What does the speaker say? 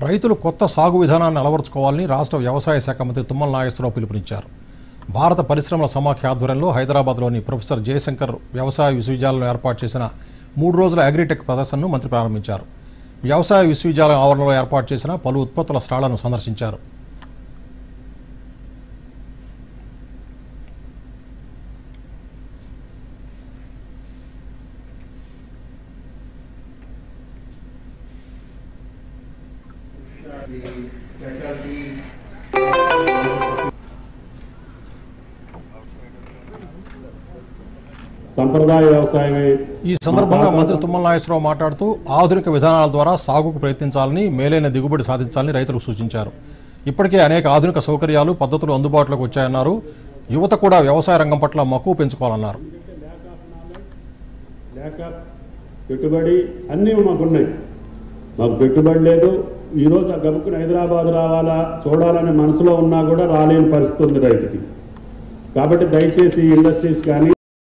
రైతులు కొత్త సాగు విధానాన్ని అలవరుచుకోవాలని రాష్ట్ర వ్యవసాయ శాఖ మంత్రి తుమ్మల నాగేశ్వరరావు పిలుపునిచ్చారు. భారత పరిశ్రమల సమాఖ్య ఆధ్వర్యంలో హైదరాబాద్లోని ప్రొఫెసర్ జయశంకర్ వ్యవసాయ విశ్వవిద్యాలయంలో ఏర్పాటు చేసిన 3 రోజుల అగ్రిటెక్ ప్రదర్శనను మంత్రి ప్రారంభించారు. వ్యవసాయ విశ్వవిద్యాలయం ఆవరణలో ఏర్పాటు చేసిన పలు ఉత్పత్తుల స్టాళ్లను సందర్శించారు. సంప్రదాయ వ్యవసాయమే. ఈ సందర్భంగా మంత్రి తుమ్మల నాగేశ్వరరావు మాట్లాడుతూ ఆధునిక విధానాల ద్వారా సాగుకు ప్రయత్నించాలని, మేలైన దిగుబడి సాధించాలని రైతులకు సూచించారు. ఇప్పటికే అనేక ఆధునిక సౌకర్యాలు, పద్ధతులు అందుబాటులోకి వచ్చాయన్నారు. యువత కూడా వ్యవసాయ రంగం పట్ల మక్కువ పెంచుకోవాలన్నారు. పెట్టుబడి అన్నీ మాకున్నాయి, మాకు పెట్టుబడి లేదు. ఈరోజు ఆ గబుక్కుని హైదరాబాద్ రావాలా, చూడాలనే మనసులో ఉన్నా కూడా రాలేని పరిస్థితి ఉంది రైతుకి. కాబట్టి దయచేసి ఇండస్ట్రీస్ కానీ